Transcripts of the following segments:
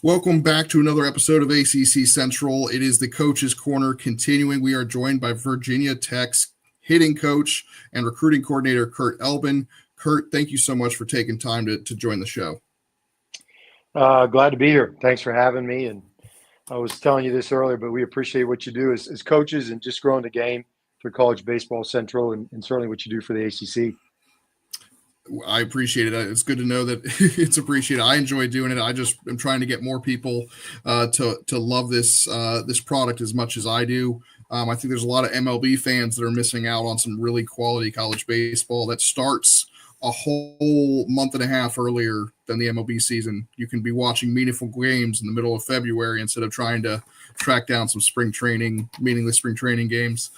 Welcome back to another episode of ACC Central. It is the Coach's Corner continuing. We are joined by Virginia Tech's hitting coach and recruiting coordinator, Kurt Elbin. Kurt, thank you so much for taking time to join the show. Glad to be here. Thanks for having me. And I was telling you this earlier, but we appreciate what you do as coaches and just growing the game for College Baseball Central and certainly what you do for the ACC. I appreciate it. It's good to know that it's appreciated. I enjoy doing it. I just am trying to get more people to love this product as much as I do. I think there's a lot of MLB fans that are missing out on some really quality college baseball that starts a whole month and a half earlier than the MLB season. You can be watching meaningful games in the middle of February instead of trying to track down some meaningless spring training games.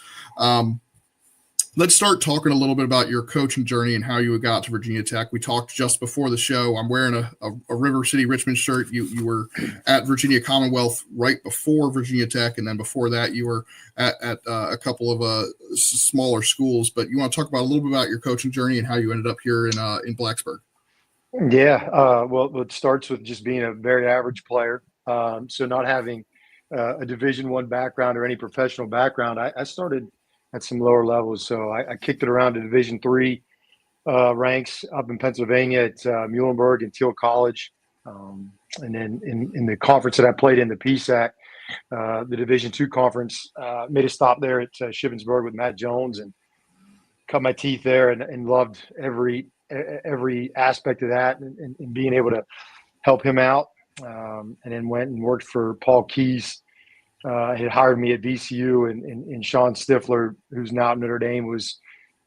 Let's start talking a little bit about your coaching journey and how you got to Virginia Tech. We talked just before the show. I'm wearing a River City Richmond shirt. You were at Virginia Commonwealth right before Virginia Tech, and then before that you were at a couple of smaller schools. But you want to talk about a little bit about your coaching journey and how you ended up here in Blacksburg? Yeah, well, it starts with just being a very average player. So not having a Division I background or any professional background, I started at some lower levels. So I kicked it around to Division III ranks up in Pennsylvania at Muhlenberg and Thiel College. And then in the conference that I played in, the PSAC, the Division II conference, made a stop there at Shippensburg with Matt Jones and cut my teeth there and loved every aspect of that and being able to help him out. And then went and worked for Paul Keyes. He hired me at VCU, and Sean Stifler, who's now at Notre Dame, was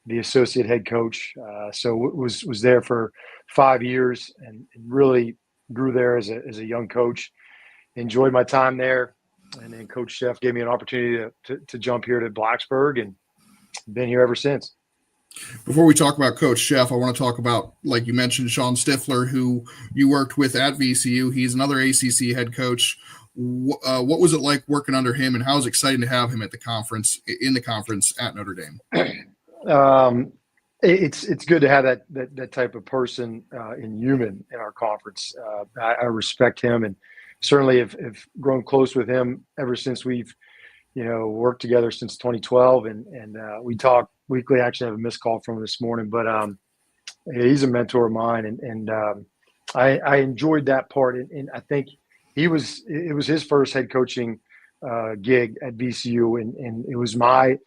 the associate head coach. So was there for 5 years and really grew there as a young coach. Enjoyed my time there, and then Coach Sheff gave me an opportunity to jump here to Blacksburg, and been here ever since. Before we talk about Coach Sheff, I want to talk about, like you mentioned, Sean Stifler, who you worked with at VCU. He's another ACC head coach. What was it like working under him, and how was it exciting to have him at the conference at Notre Dame? It's good to have that type of person in human in our conference. I respect him, and certainly have grown close with him ever since we've worked together since 2012, and we talk weekly. I actually have a missed call from him this morning, but he's a mentor of mine, and I enjoyed that part, and I think it was his first head coaching gig at VCU, and it was my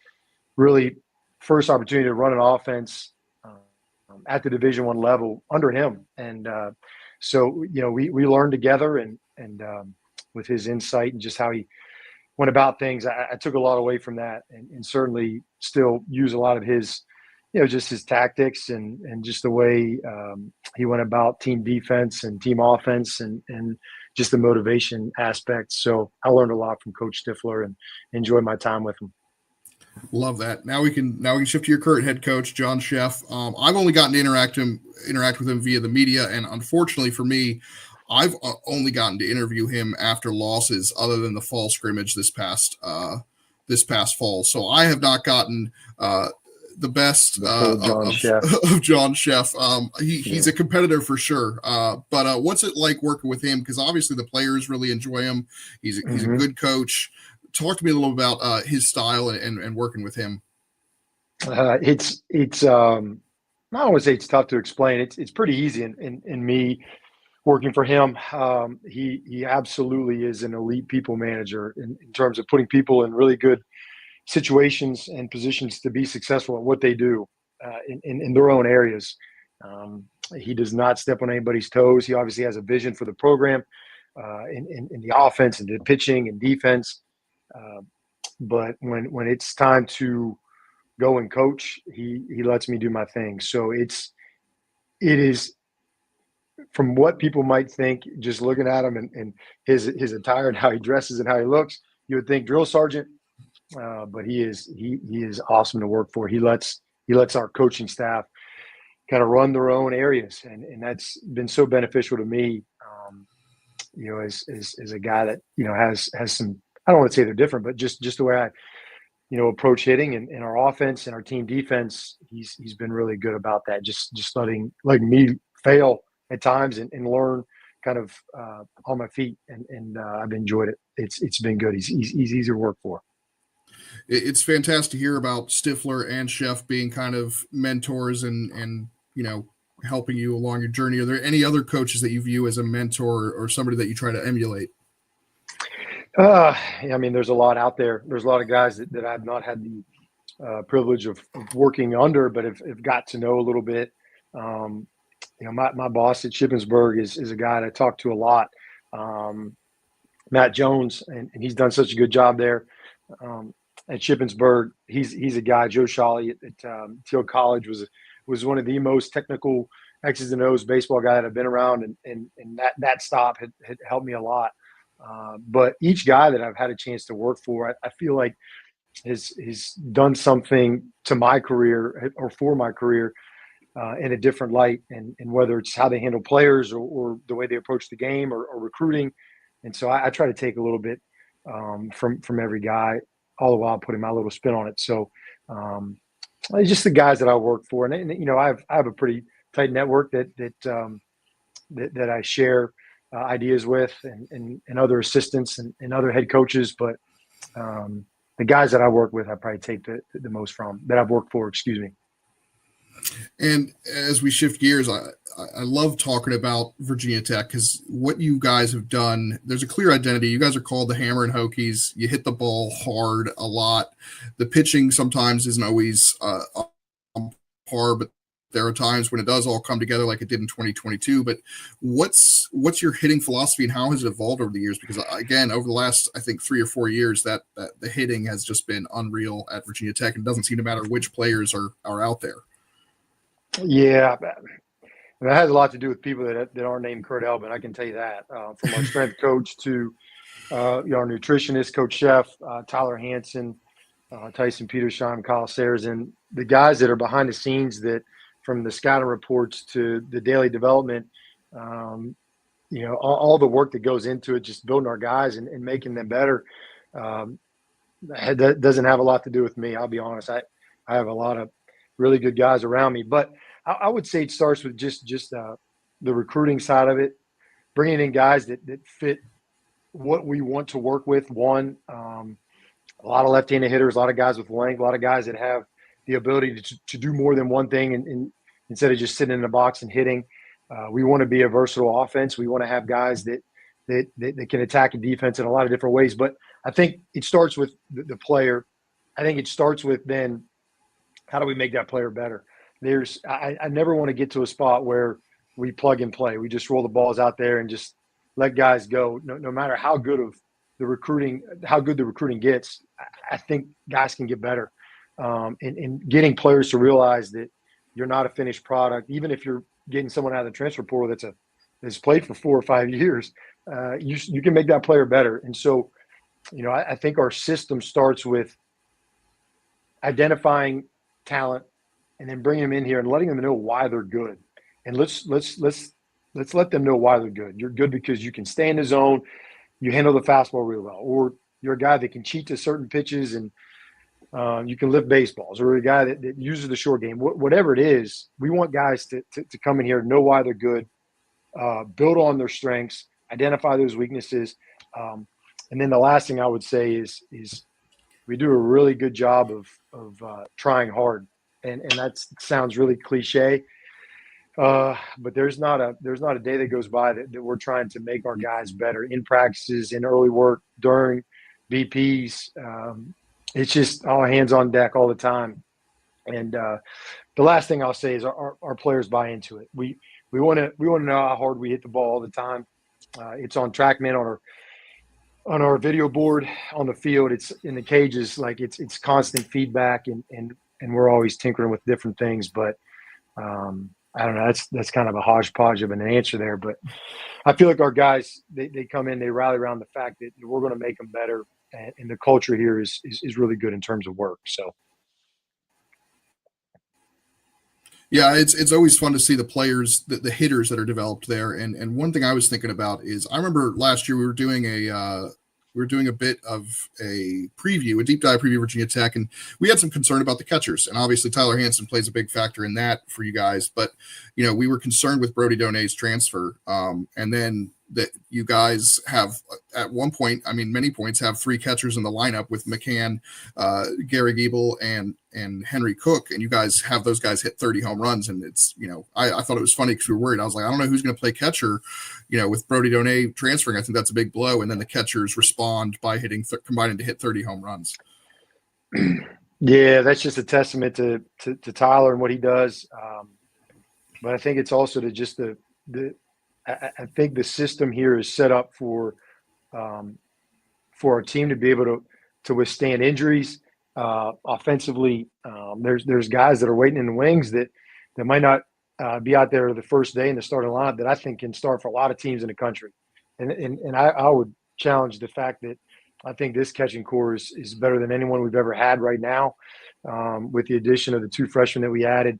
really first opportunity to run an offense at the Division I level under him, and so we learned together, and with his insight and just how he went about things, I took a lot away from that, and certainly still use a lot of his, just his tactics and just the way he went about team defense and team offense and just the motivation aspect. So I learned a lot from Coach Stifler and enjoyed my time with him. Love that. Now we can shift to your current head coach, John Sheff. I've only gotten to interact with him via the media, and unfortunately for me, I've only gotten to interview him after losses, other than the fall scrimmage this past fall. So I have not gotten the best of John Sheff. He's a competitor for sure. But what's it like working with him? Because obviously the players really enjoy him. He's a good coach. Talk to me a little about his style and working with him. It's I don't want to say it's tough to explain. It's pretty easy in me working for him. He absolutely is an elite people manager in terms of putting people in really good situations and positions to be successful at what they do in their own areas. He does not step on anybody's toes. He obviously has a vision for the program in the offense and the pitching and defense. But when it's time to go and coach, he lets me do my thing. So it is from what people might think, just looking at him and his attire and how he dresses and how he looks, you would think drill sergeant. But he is awesome to work for. He lets our coaching staff kind of run their own areas, and that's been so beneficial to me. As a guy that has some, I don't want to say they're different, but just the way I approach hitting and our offense and our team defense, he's been really good about that. Just letting me fail at times and learn kind of on my feet, and I've enjoyed it. It's been good. He's easy to work for. It's fantastic to hear about Stifler and Chef being kind of mentors and helping you along your journey. Are there any other coaches that you view as a mentor or somebody that you try to emulate? I mean, there's a lot out there. There's a lot of guys that I've not had the privilege of working under, but have got to know a little bit. My boss at Shippensburg is a guy that I talk to a lot, Matt Jones, and he's done such a good job there. At Shippensburg, he's a guy. Joe Shawley at Teal College was one of the most technical X's and O's baseball guy that I've been around, and that stop had helped me a lot. But each guy that I've had a chance to work for, I feel like has done something to my career or for my career in a different light, and whether it's how they handle players or the way they approach the game or recruiting. And so I try to take a little bit from every guy, all the while putting my little spin on it. So it's just the guys that I work for, and I have a pretty tight network that I share ideas with, and other assistants and other head coaches. But the guys that I work with, I probably take the most from that I've worked for. Excuse me. And as we shift gears, I love talking about Virginia Tech because what you guys have done, there's a clear identity. You guys are called the Hammer and Hokies. You hit the ball hard a lot. The pitching sometimes isn't always on par, but there are times when it does all come together like it did in 2022. But what's your hitting philosophy, and how has it evolved over the years? Because again, over the last, I think 3 or 4 years, that the hitting has just been unreal at Virginia Tech. And it doesn't seem to matter which players are out there. Yeah, and that has a lot to do with people that aren't named Kurt Elbin. I can tell you that. From our strength coach to our nutritionist, Coach Chef, Tyler Hansen, Tyson Petersheim, Kyle Sayers, and the guys that are behind the scenes, that from the scouting reports to the daily development, all the work that goes into it, just building our guys and making them better. That doesn't have a lot to do with me. I'll be honest. I have a lot of really good guys around me, but I would say it starts with just the recruiting side of it, bringing in guys that fit what we want to work with. One, a lot of left-handed hitters, a lot of guys with length, a lot of guys that have the ability to do more than one thing, and instead of just sitting in a box and hitting. We want to be a versatile offense. We want to have guys that can attack a defense in a lot of different ways. But I think it starts with the player. I think it starts with then how do we make that player better? I never want to get to a spot where we plug and play. We just roll the balls out there and just let guys go. No matter how good the recruiting gets, I think guys can get better. And getting players to realize that you're not a finished product, even if you're getting someone out of the transfer portal that's played for 4 or 5 years, you can make that player better. And so, I think our system starts with identifying talent and then bringing them in here and letting them know why they're good. And let's let them know why they're good. You're good because you can stay in the zone, you handle the fastball real well, or you're a guy that can cheat to certain pitches and you can lift baseballs, or a guy that uses the short game. Whatever it is, we want guys to come in here, know why they're good, build on their strengths, identify those weaknesses. And then the last thing I would say is we do a really good job of trying hard. And that sounds really cliche, but there's not a day that goes by that we're trying to make our guys better in practices, in early work, during BPs. It's just all hands on deck all the time. And the last thing I'll say is our players buy into it. We want to know how hard we hit the ball all the time. It's on TrackMan, on our video board, on the field. It's in the cages. Like it's constant feedback, and we're always tinkering with different things. But I don't know. That's kind of a hodgepodge of an answer there. But I feel like our guys, they come in, they rally around the fact that we're going to make them better. And the culture here is really good in terms of work. So, yeah, it's always fun to see the players, the hitters that are developed there. And one thing I was thinking about is I remember last year we were doing a bit of a deep dive preview of Virginia Tech, and we had some concern about the catchers. And obviously Tyler Hansen plays a big factor in that for you guys. But we were concerned with Brody Donay's transfer, and then that you guys have at one point, I mean, many points, have three catchers in the lineup with McCann, Gary Giebel, and Henry Cook, and you guys have those guys hit 30 home runs. And it's, I thought it was funny because we were worried. I was like, I don't know who's going to play catcher, with Brody Donay transferring. I think that's a big blow. And then the catchers respond by combining to hit 30 home runs. Yeah, that's just a testament to Tyler and what he does. But I think it's also to just I think the system here is set up for our team to be able to withstand injuries. Offensively, there's guys that are waiting in the wings that might not be out there the first day in the starting lineup that I think can start for a lot of teams in the country. And I would challenge the fact that I think this catching core is better than anyone we've ever had right now, with the addition of the two freshmen that we added.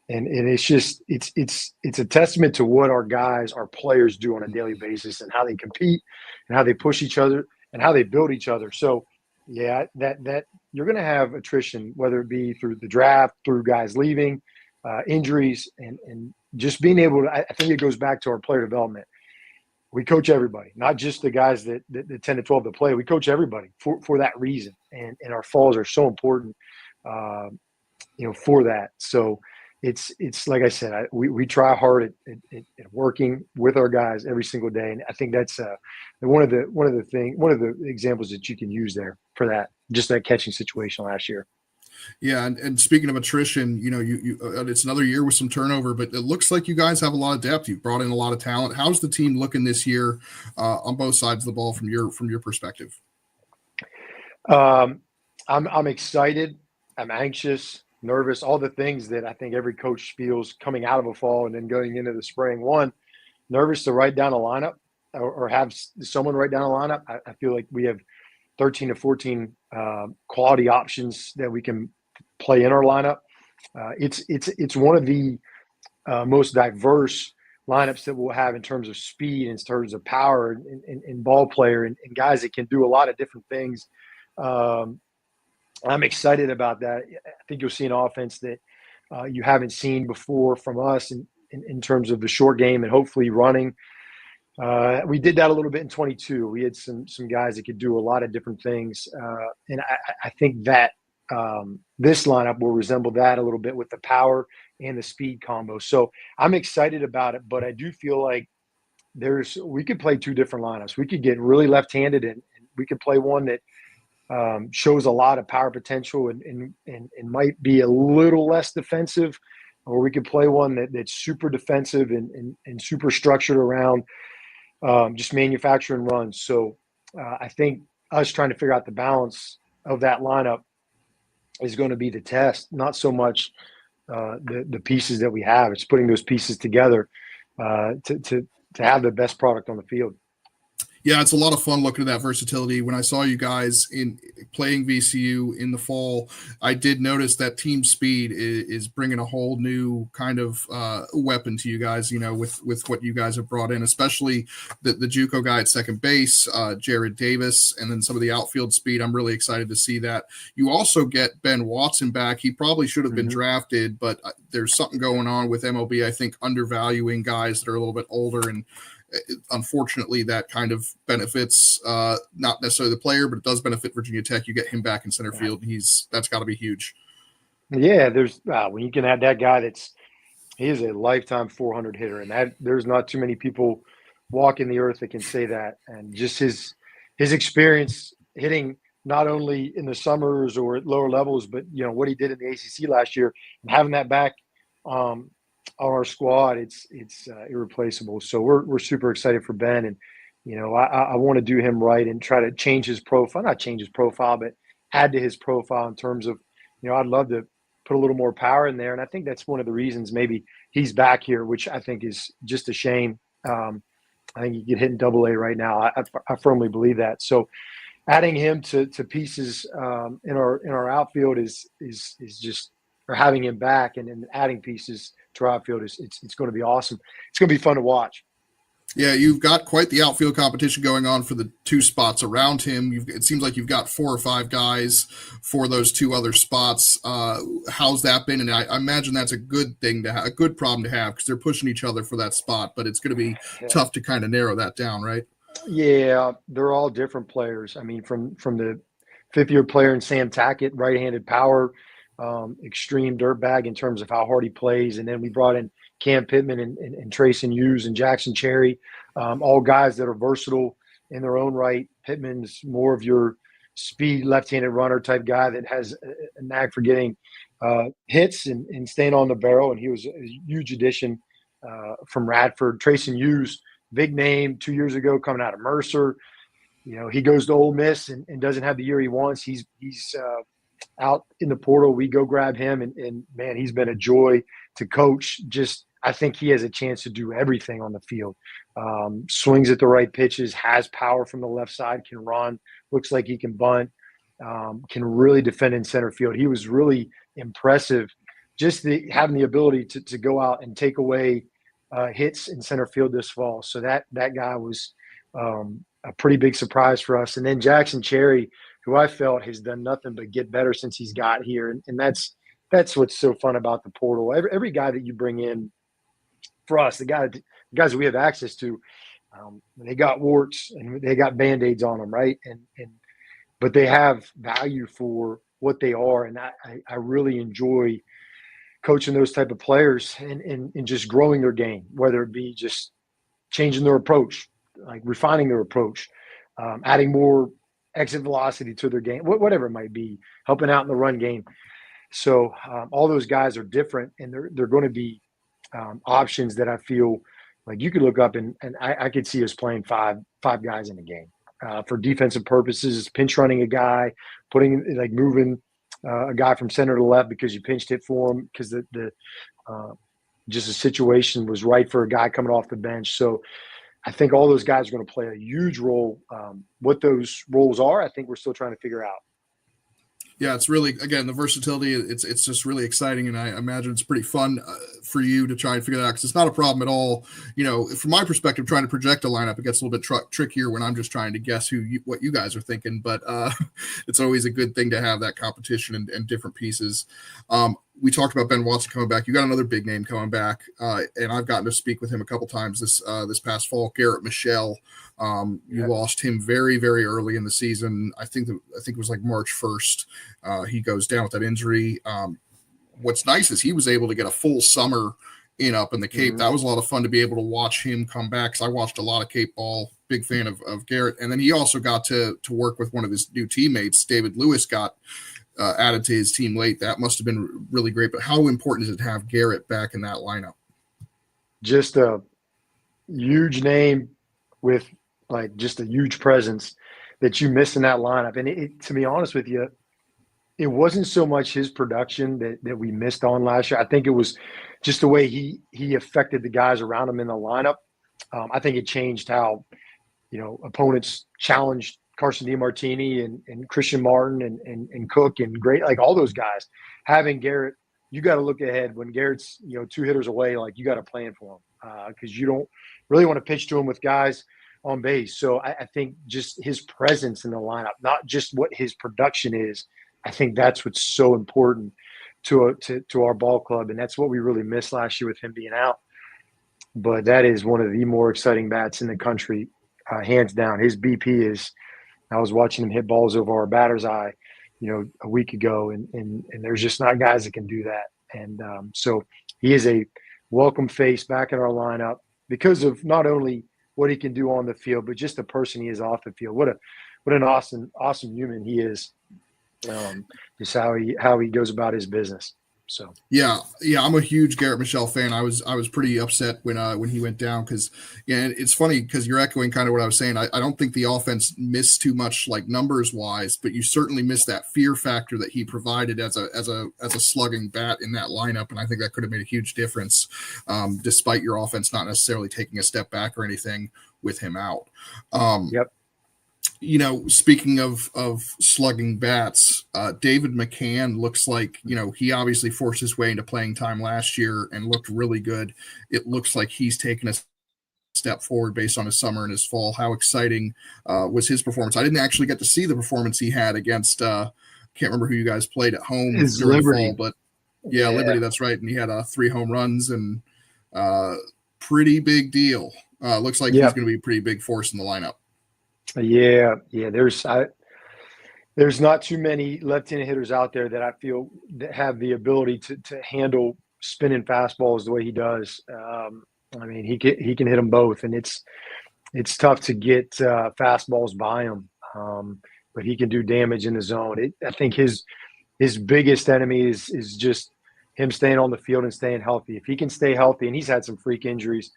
And it's just it's a testament to what our players do on a daily basis, and how they compete and how they push each other and how they build each other. So yeah, that you're going to have attrition, whether it be through the draft, through guys leaving, injuries, and just being able to. I think it goes back to our player development. We coach everybody, not just the guys that 10 to 12 to play. We coach everybody for that reason, and our falls are so important, for that. So it's like I said, we try hard at working with our guys every single day, and I think that's one of the examples that you can use there for that, just that catching situation last year. Yeah, and speaking of attrition, you it's another year with some turnover, but it looks like you guys have a lot of depth. You've brought in a lot of talent. How's the team looking this year on both sides of the ball from your perspective? I'm excited. I'm anxious, nervous, all the things that I think every coach feels coming out of a fall and then going into the spring. One, nervous to write down a lineup or have someone write down a lineup. I feel like we have 13 to 14 quality options that we can play in our lineup. It's one of the most diverse lineups that we'll have in terms of speed, in terms of power, and ball player, and guys that can do a lot of different things. I'm excited about that. I think you'll see an offense that you haven't seen before from us in terms of the short game and hopefully running. We did that a little bit in 22. We had some guys that could do a lot of different things. And I think that this lineup will resemble that a little bit with the power and the speed combo. So I'm excited about it, but I do feel like we could play two different lineups. We could get really left-handed, and we could play one that shows a lot of power potential and might be a little less defensive, or we could play one that's super defensive and super structured around just manufacturing runs. So I think us trying to figure out the balance of that lineup is going to be the test, not so much the pieces that we have. It's putting those pieces together to have the best product on the field. Yeah, it's a lot of fun looking at that versatility. When I saw you guys in playing VCU in the fall, I did notice that team speed is bringing a whole new kind of weapon to you guys, with what you guys have brought in, especially the JUCO guy at second base, Jared Davis, and then some of the outfield speed. I'm really excited to see that. You also get Ben Watson back. He probably should have been drafted, but there's something going on with MLB, I think, undervaluing guys that are a little bit older, and unfortunately that kind of benefits not necessarily the player, but it does benefit Virginia Tech. You get him back in center field. That's got to be huge. Yeah, there's when you can have that guy he is a lifetime 400 hitter, and that there's not too many people walking the earth that can say that. And just his experience hitting not only in the summers or at lower levels, but what he did in the ACC last year, and having that back on our squad, it's irreplaceable. So we're super excited for Ben, and I want to do him right and try to change his profile, not change his profile, but add to his profile in terms of, I'd love to put a little more power in there. And I think that's one of the reasons maybe he's back here, which I think is just a shame. I think he could hit in AA right now. I firmly believe that. So adding him to pieces in our outfield is just, or having him back and adding pieces to our outfield it's going to be awesome. It's going to be fun to watch. Yeah, you've got quite the outfield competition going on for the two spots around him. It seems like you've got 4 or 5 guys for those 2 other spots. How's that been? And I imagine that's a good thing to have, a good problem to have, because they're pushing each other for that spot. But it's going to be Yeah. tough to kind of narrow that down, right? Yeah, they're all different players. I mean, from the fifth-year player in Sam Tackett, right-handed power, extreme dirtbag in terms of how hard he plays, and then we brought in Cam Pittman and Trayson Hughes and Jackson Cherry, all guys that are versatile in their own right. Pittman's more of your speed left-handed runner type guy that has a knack for getting hits and staying on the barrel, and he was a huge addition from Radford. Trayson Hughes, big name 2 years ago coming out of Mercer. You know, he goes to Ole Miss and doesn't have the year he wants. He's out in the portal. We go grab him, and man, he's been a joy to coach. Just I think he has a chance to do everything on the field. Swings at the right pitches, has power from the left side, can run, looks like he can bunt, can really defend in center field. He was really impressive. Just having the ability to go out and take away hits in center field this fall. So that guy was a pretty big surprise for us. And then Jackson Cherry, who I felt has done nothing but get better since he's got here, and that's what's so fun about the portal. Every guy that you bring in for us, the guys that we have access to, they got warts and they got band-aids on them, right? And but they have value for what they are, and I really enjoy coaching those type of players and just growing their game, whether it be just changing their approach, like refining their approach, adding more exit velocity to their game, whatever it might be, helping out in the run game. So all those guys are different, and they're going to be options that I feel like you could look up and I could see us playing five guys in a game for defensive purposes, pinch running a guy, moving a guy from center to left because you pinched it for him because the just the situation was right for a guy coming off the bench. So I think all those guys are going to play a huge role. What those roles are, I think we're still trying to figure out. Yeah, it's really, again, the versatility. It's just really exciting, and I imagine it's pretty fun for you to try and figure that out, because it's not a problem at all. You know, from my perspective, trying to project a lineup, it gets a little bit trickier when I'm just trying to guess what you guys are thinking. But it's always a good thing to have that competition and different pieces. We talked about Ben Watson coming back. You got another big name coming back, and I've gotten to speak with him a couple times this past fall. Garrett Michelle. You lost him very, very early in the season. I think it was like March 1st. He goes down with that injury. What's nice is he was able to get a full summer up in the Cape. Mm-hmm. That was a lot of fun to be able to watch him come back, because I watched a lot of Cape ball. Big fan of Garrett. And then he also got to work with one of his new teammates. David Lewis got added to his team late. That must have been really great. But how important is it to have Garrett back in that lineup? Just a huge name with like just a huge presence that you miss in that lineup. And to be honest with you, it wasn't so much his production that we missed on last year. I think it was just the way he affected the guys around him in the lineup. I think it changed how, opponents challenged Carson DeMartini and Christian Martin and Cook and Great, like all those guys. Having Garrett, you got to look ahead when Garrett's 2 hitters away. Like, you got to plan for him because you don't really want to pitch to him with guys on base. So I think just his presence in the lineup, not just what his production is. I think that's what's so important to our ball club, and that's what we really missed last year with him being out. But that is one of the more exciting bats in the country, hands down. His BP is. I was watching him hit balls over our batter's eye, a week ago, and there's just not guys that can do that. And so he is a welcome face back in our lineup because of not only what he can do on the field, but just the person he is off the field. What an awesome human he is. Just how he goes about his business. So yeah, I'm a huge Garrett Michelle fan. I was pretty upset when he went down, because it's funny because you're echoing kind of what I was saying. I don't think the offense missed too much like numbers wise, but you certainly missed that fear factor that he provided as a slugging bat in that lineup, and I think that could have made a huge difference, despite your offense not necessarily taking a step back or anything with him out. Yep. Speaking of slugging bats, David McCann looks like, he obviously forced his way into playing time last year and looked really good. It looks like he's taken a step forward based on his summer and his fall. How exciting was his performance? I didn't actually get to see the performance he had against. Can't remember who you guys played at home It's during Liberty. the fall, but yeah, Liberty. That's right. And he had 3 home runs and pretty big deal. Looks like he's going to be a pretty big force in the lineup. Yeah. There's not too many left-handed hitters out there that I feel that have the ability to handle spinning fastballs the way he does. I mean, he can hit them both, and it's tough to get fastballs by him. But he can do damage in the zone. I think his biggest enemy is just him staying on the field and staying healthy. If he can stay healthy, and he's had some freak injuries,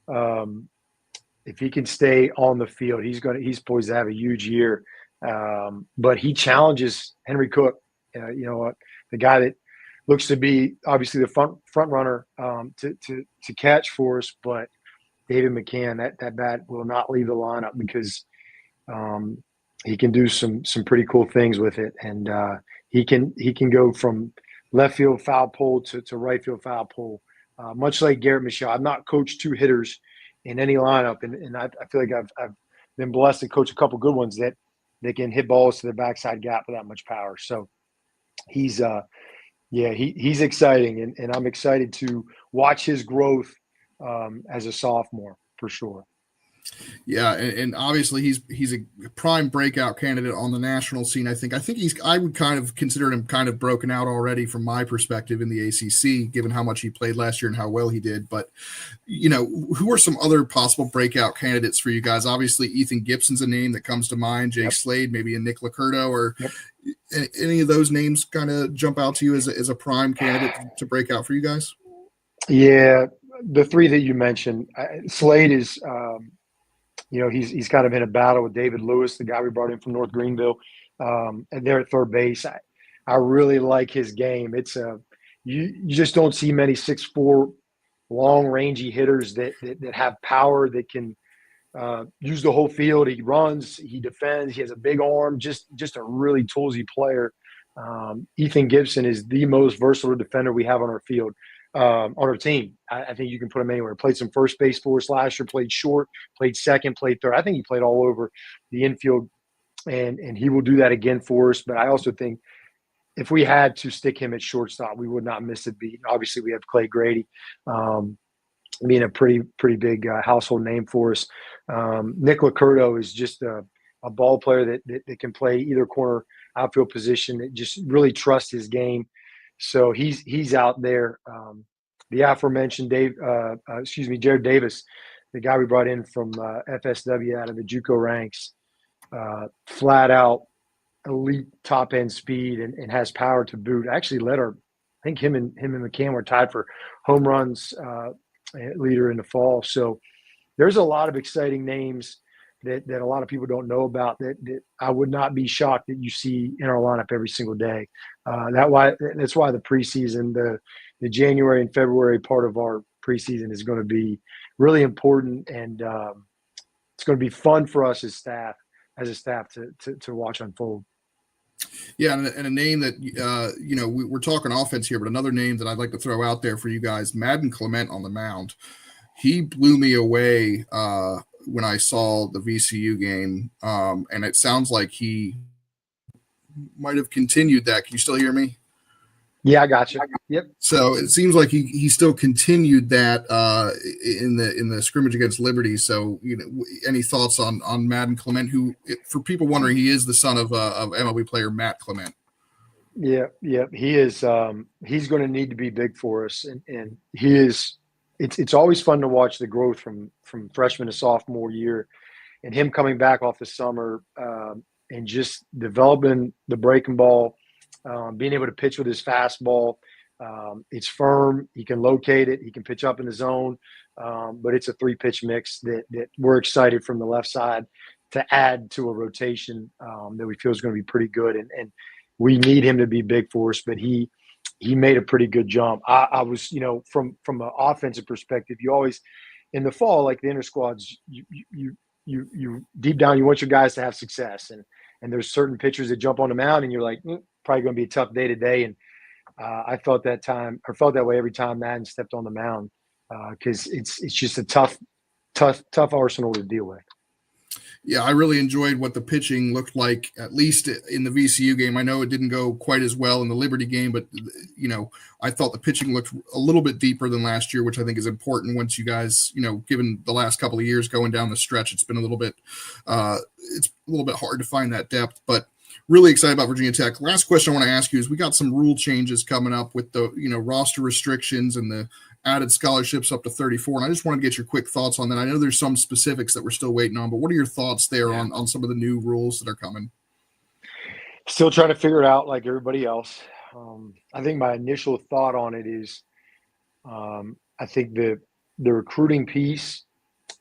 if he can stay on the field, he's poised to have a huge year. But he challenges Henry Cook, the guy that looks to be obviously the front runner to catch for us. But David McCann, that bat will not leave the lineup because he can do some pretty cool things with it, and he can go from left field foul pole to right field foul pole, much like Garrett Michaud. I've not coached 2 hitters in any lineup, and I feel like I've been blessed to coach a couple good ones that they can hit balls to the backside gap with that much power. So he's exciting, and I'm excited to watch his growth as a sophomore for sure. Yeah, and obviously he's a prime breakout candidate on the national scene. I would kind of consider him kind of broken out already from my perspective in the ACC, given how much he played last year and how well he did. But who are some other possible breakout candidates for you guys? Obviously, Ethan Gibson's a name that comes to mind. Jay Slade, maybe a Nick Lacurdo, or any of those names kind of jump out to you as a prime candidate to break out for you guys? Yeah, the 3 that you mentioned, Slade is. He's kind of in a battle with David Lewis, the guy we brought in from North Greenville, and they're at third base. I really like his game. It's you just don't see many 6'4", long, rangy hitters that have power, that can use the whole field. He runs, he defends, he has a big arm, just a really toolsy player. Ethan Gibson is the most versatile defender we have on our field. On our team. I think you can put him anywhere. Played some first base for us last year, played short, played second, played third. I think he played all over the infield, and he will do that again for us. But I also think if we had to stick him at shortstop, we would not miss a beat. Obviously, we have Clay Grady being a pretty big household name for us. Nick Lacurdo is just a ball player that can play either corner outfield position, that just really trusts his game. So he's out there. The aforementioned Jared Davis, the guy we brought in from FSW out of the JUCO ranks, flat out elite top end speed and has power to boot. Actually I think him and McCann were tied for home runs leader in the fall. So there's a lot of exciting names that a lot of people don't know about that I would not be shocked that you see in our lineup every single day. That's why the preseason, the January and February part of our preseason is going to be really important, and it's going to be fun for us as a staff to watch unfold. Yeah, and a name that we're talking offense here, but another name that I'd like to throw out there for you guys, Madden Clement on the mound. He blew me away when I saw the VCU game, and it sounds like he might have continued that. Can you still hear me? Yeah, I got you. Yep. So it seems like he still continued that in the scrimmage against Liberty. So any thoughts on Madden Clement, who, for people wondering, he is the son of MLB player Matt Clement. Yeah, he is. He's going to need to be big for us, and he is. It's always fun to watch the growth from freshman to sophomore year, and him coming back off the summer and just developing the breaking ball, being able to pitch with his fastball. It's firm. He can locate it. He can pitch up in the zone, but it's a 3-pitch mix that we're excited from the left side to add to a rotation that we feel is going to be pretty good, and we need him to be big for us, but he made a pretty good jump. I was, from an offensive perspective, you always, in the fall, like the inter squads, you deep down, you want your guys to have success. And there's certain pitchers that jump on the mound and you're like, probably going to be a tough day today. And I felt that way every time Madden stepped on the mound because it's just a tough tough arsenal to deal with. Yeah, I really enjoyed what the pitching looked like, at least in the VCU game. I know it didn't go quite as well in the Liberty game, but, I thought the pitching looked a little bit deeper than last year, which I think is important once you guys, given the last couple of years going down the stretch, it's been a little bit hard to find that depth, but really excited about Virginia Tech. Last question I want to ask you is we got some rule changes coming up with the, roster restrictions and the added scholarships up to 34. And I just wanted to get your quick thoughts on that. I know there's some specifics that we're still waiting on, but what are your thoughts there on some of the new rules that are coming? Still trying to figure it out like everybody else. I think my initial thought on it is I think the recruiting piece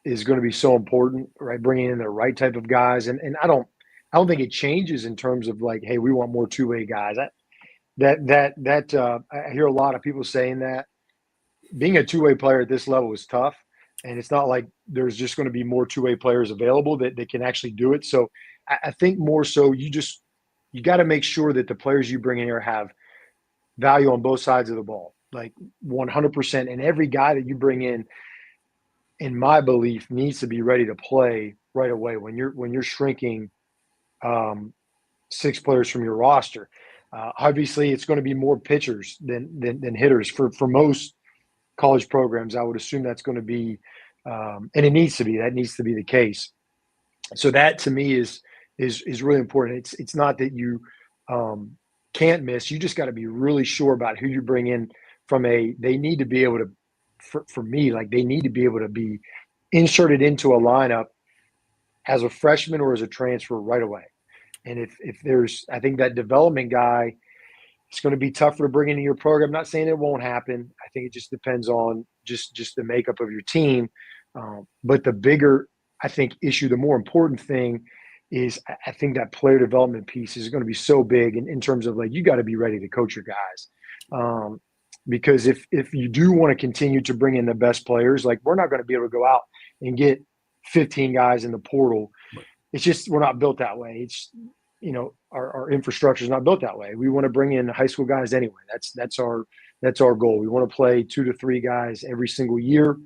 is going to be so important, right? Bringing in the right type of guys. And I don't think it changes in terms of like, hey, we want more two-way guys. I hear a lot of people saying that. Being a two-way player at this level is tough, and it's not like there's just going to be more two-way players available that can actually do it. So I think more so you got to make sure that the players you bring in here have value on both sides of the ball, like 100%. And every guy that you bring in my belief, needs to be ready to play right away when you're shrinking 6 players from your roster. Obviously, it's going to be more pitchers than hitters for most college programs. I would assume that's going to be, and it needs to be. That needs to be the case. So that to me is really important. It's not that you can't miss. You just got to be really sure about who you bring in. They need to be able to. For me, like they need to be able to be inserted into a lineup as a freshman or as a transfer right away. And if there's, I think that development guy, it's going to be tougher to bring into your program. I'm not saying it won't happen. I think it just depends on just the makeup of your team. But the bigger, I think, issue, the more important thing is I think that player development piece is going to be so big in terms of like, you got to be ready to coach your guys. Because if you do want to continue to bring in the best players, like we're not going to be able to go out and get 15 guys in the portal. It's just, we're not built that way. It's, our infrastructure is not built that way. We want to bring in high school guys anyway. That's our goal. We want to play 2 to 3 guys every single year.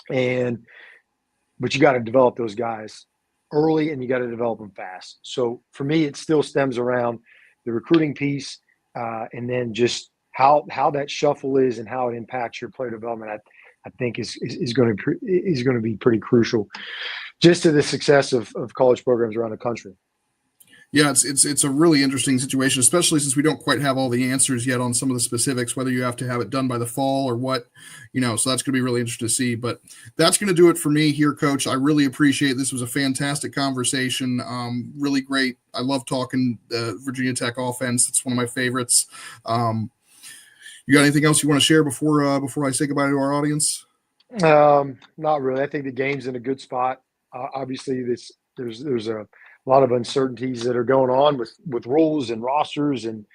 But you got to develop those guys early and you got to develop them fast. So for me, it still stems around the recruiting piece and then just how that shuffle is and how it impacts your player development. I think is going to be pretty crucial just to the success of college programs around the country. Yeah, it's a really interesting situation, especially since we don't quite have all the answers yet on some of the specifics, whether you have to have it done by the fall or what, so that's going to be really interesting to see. But that's going to do it for me here, Coach. I really appreciate it. This was a fantastic conversation. Really great. I love talking Virginia Tech offense. It's one of my favorites. You got anything else you want to share before I say goodbye to our audience? Not really. I think the game's in a good spot. Obviously, there's a lot of uncertainties that are going on with rules and rosters and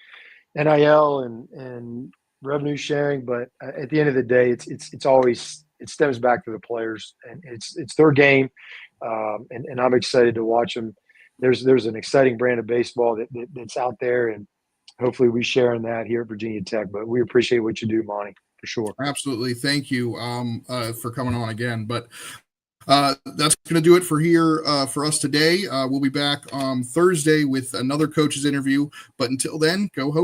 NIL and revenue sharing. But at the end of the day, it's always, it stems back to the players, and it's their game. And I'm excited to watch them. There's an exciting brand of baseball that's out there, and hopefully we share in that here at Virginia Tech. But we appreciate what you do, Monty, for sure. Absolutely. Thank you for coming on again. But that's going to do it for us today. We'll be back on Thursday with another coach's interview. But until then, go Hokies.